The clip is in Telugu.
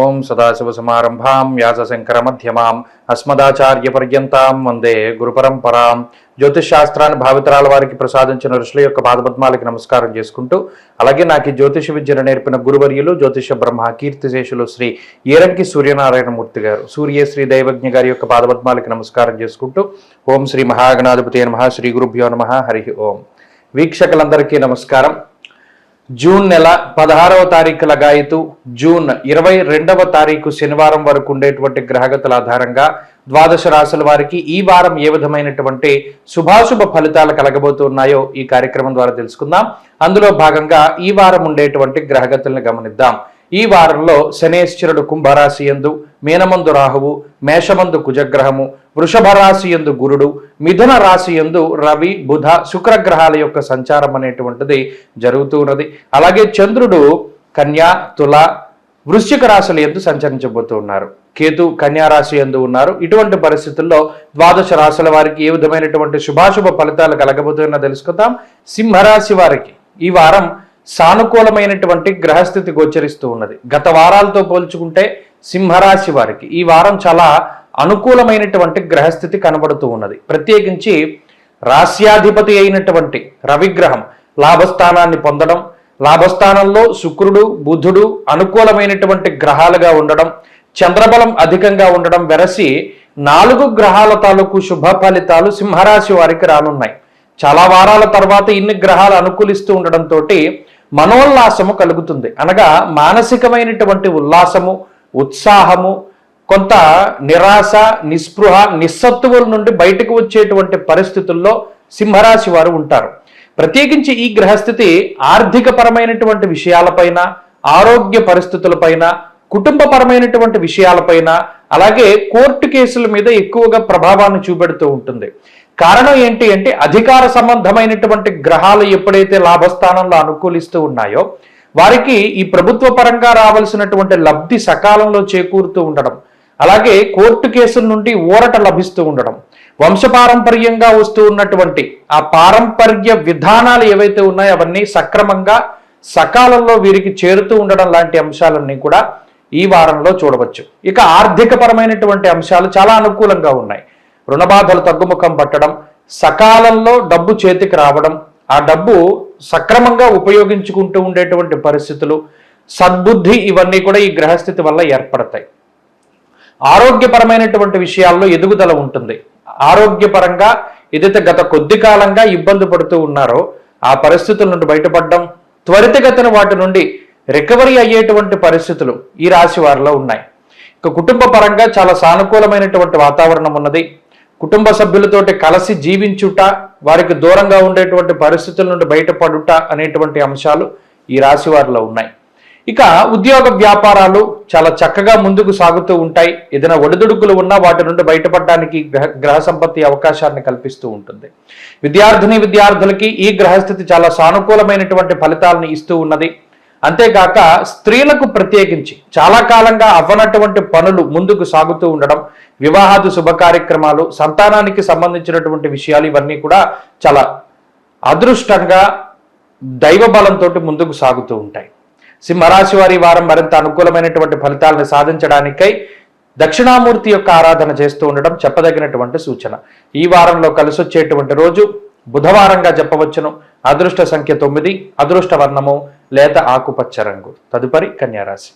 ఓం సదాశివసమారంభాం వ్యాసశంకరమధ్యమాం అస్మదాచార్యపర్యంతాం వందే గురుపరంపరాం. జ్యోతిష్ శాస్త్రాన్ని భావితరాల వారికి ప్రసాదించిన ఋషుల యొక్క పాదపద్మాలకి నమస్కారం చేసుకుంటూ, అలాగే నాకు ఈ జ్యోతిష విద్యను నేర్పిన గురువర్యులు జ్యోతిష బ్రహ్మ కీర్తిశేషులు శ్రీ ఏరంకి సూర్యనారాయణమూర్తి గారు, సూర్యశ్రీ దైవజ్ఞ గారి యొక్క పాదపద్మాలకి నమస్కారం చేసుకుంటూ, ఓం శ్రీ మహాగణాధిపతి నమః, శ్రీ గురుభ్యో నమః, హరి ఓం. వీక్షకులందరికీ నమస్కారం. జూన్ నెల 16వ తారీఖు లగాయతు జూన్ 22వ తారీఖు శనివారం వరకు ఉండేటువంటి గ్రహగతుల ఆధారంగా ద్వాదశ రాశుల వారికి ఈ వారం ఏ విధమైనటువంటి శుభాశుభ ఫలితాలు కలగబోతున్నాయో ఈ కార్యక్రమం ద్వారా తెలుసుకుందాం. అందులో భాగంగా ఈ వారం ఉండేటువంటి గ్రహగతులను గమనిద్దాం. ఈ వారంలో శనేశ్వరుడు కుంభరాశి యందు, మీనమందు రాహువు, మేషమందు కుజగ్రహము, వృషభ రాశి యందు గురుడు, మిథున రాశి యందు రవి, బుధ, శుక్రగ్రహాల యొక్క సంచారం అనేటువంటిది జరుగుతూ ఉన్నది. అలాగే చంద్రుడు కన్యా, తుల, వృశ్చిక రాశుల యందు సంచరించబోతూ ఉన్నారు. కేతు కన్యా రాశి యందు ఉన్నారు. ఇటువంటి పరిస్థితుల్లో ద్వాదశ రాశుల వారికి ఏ విధమైనటువంటి శుభాశుభ ఫలితాలు కలగబోతున్నా తెలుసుకుందాం. సింహరాశి వారికి ఈ వారం సానుకూలమైనటువంటి గ్రహస్థితి గోచరిస్తూ ఉన్నది. గత వారాలతో పోల్చుకుంటే సింహరాశి వారికి ఈ వారం చాలా అనుకూలమైనటువంటి గ్రహస్థితి కనబడుతూ ఉన్నది. ప్రత్యేకించి రాశ్యాధిపతి అయినటువంటి రవిగ్రహం లాభస్థానాన్ని పొందడం, లాభస్థానంలో శుక్రుడు, బుధుడు అనుకూలమైనటువంటి గ్రహాలుగా ఉండడం, చంద్రబలం అధికంగా ఉండడం వెరసి 4 గ్రహాల తాలూకు శుభ ఫలితాలు సింహరాశి వారికి రానున్నాయి. చాలా వారాల తర్వాత ఇన్ని గ్రహాలు అనుకూలిస్తూ ఉండడంతో మనోల్లాసము కలుగుతుంది. అనగా మానసికమైనటువంటి ఉల్లాసము, ఉత్సాహము, కొంత నిరాశ, నిస్పృహ, నిస్సత్తువుల నుండి బయటకు వచ్చేటువంటి పరిస్థితుల్లో సింహరాశి వారు ఉంటారు. ప్రత్యేకించి ఈ గ్రహస్థితి ఆర్థికపరమైనటువంటి విషయాలపైన, ఆరోగ్య పరిస్థితులపైన, కుటుంబపరమైనటువంటి విషయాలపైన, అలాగే కోర్టు కేసుల మీద ఎక్కువగా ప్రభావాన్ని చూపెడుతూ ఉంటుంది. కారణం ఏంటి అంటే అధికార సంబంధమైనటువంటి గ్రహాలు ఎప్పుడైతే లాభస్థానంలో అనుకూలిస్తూ ఉన్నాయో వారికి ఈ ప్రభుత్వ పరంగా రావాల్సినటువంటి లబ్ధి సకాలంలో చేకూరుతూ ఉండడం, అలాగే కోర్టు కేసుల నుండి ఊరట లభిస్తూ ఉండడం, వంశపారంపర్యంగా వస్తూ ఉన్నటువంటి ఆ పారంపర్య విధానాలు ఏవైతే ఉన్నాయో అవన్నీ సక్రమంగా సకాలంలో వీరికి చేరుతూ ఉండడం లాంటి అంశాలన్నీ కూడా ఈ వారంలో చూడవచ్చు. ఇక ఆర్థికపరమైనటువంటి అంశాలు చాలా అనుకూలంగా ఉన్నాయి. రుణబాధలు తగ్గుముఖం పట్టడం, సకాలంలో డబ్బు చేతికి రావడం, ఆ డబ్బు సక్రమంగా ఉపయోగించుకుంటూ ఉండేటువంటి పరిస్థితులు, సద్బుద్ధి, ఇవన్నీ కూడా ఈ గ్రహస్థితి వల్ల ఏర్పడతాయి. ఆరోగ్యపరమైనటువంటి విషయాల్లో ఎదుగుదల ఉంటుంది. ఆరోగ్యపరంగా ఏదైతే గత కొద్ది కాలంగా ఇబ్బంది పడుతూ ఉన్నారో ఆ పరిస్థితుల నుండి బయటపడడం, త్వరితగతిన వాటి నుండి రికవరీ అయ్యేటువంటి పరిస్థితులు ఈ రాశి వారిలో ఉన్నాయి. ఇక కుటుంబ పరంగా చాలా సానుకూలమైనటువంటి వాతావరణం ఉన్నది. కుటుంబ సభ్యులతోటి కలిసి జీవించుట, వారికి దూరంగా ఉండేటువంటి పరిస్థితుల నుండి బయటపడుట అనేటువంటి అంశాలు ఈ రాశి వారిలో ఉన్నాయి. ఇక ఉద్యోగ వ్యాపారాలు చాలా చక్కగా ముందుకు సాగుతూ ఉంటాయి. ఏదైనా ఒడిదుడుకులు ఉన్నా వాటి నుండి బయటపడడానికి గ్రహ సంపత్తి అవకాశాన్ని కల్పిస్తూ ఉంటుంది. విద్యార్థులకి ఈ గ్రహస్థితి చాలా సానుకూలమైనటువంటి ఫలితాలను ఇస్తూ ఉన్నది. అంతేకాక స్త్రీలకు ప్రత్యేకించి చాలా కాలంగా అవ్వనటువంటి పనులు ముందుకు సాగుతూ ఉండడం, వివాహాది శుభ కార్యక్రమాలు, సంతానానికి సంబంధించినటువంటి విషయాలు, ఇవన్నీ కూడా చాలా అదృష్టంగా దైవ బలంతో ముందుకు సాగుతూ ఉంటాయి. సింహరాశి వారి వారం మరింత అనుకూలమైనటువంటి ఫలితాలను సాధించడానికై దక్షిణామూర్తి యొక్క ఆరాధన చేస్తూ ఉండడం చెప్పదగినటువంటి సూచన. ఈ వారంలో కలిసి వచ్చేటువంటి రోజు బుధవారంగా చెప్పవచ్చును. అదృష్ట సంఖ్య 9, అదృష్ట వర్ణము లేత ఆకుపచ్చ రంగు. తదుపరి కన్యారాశి.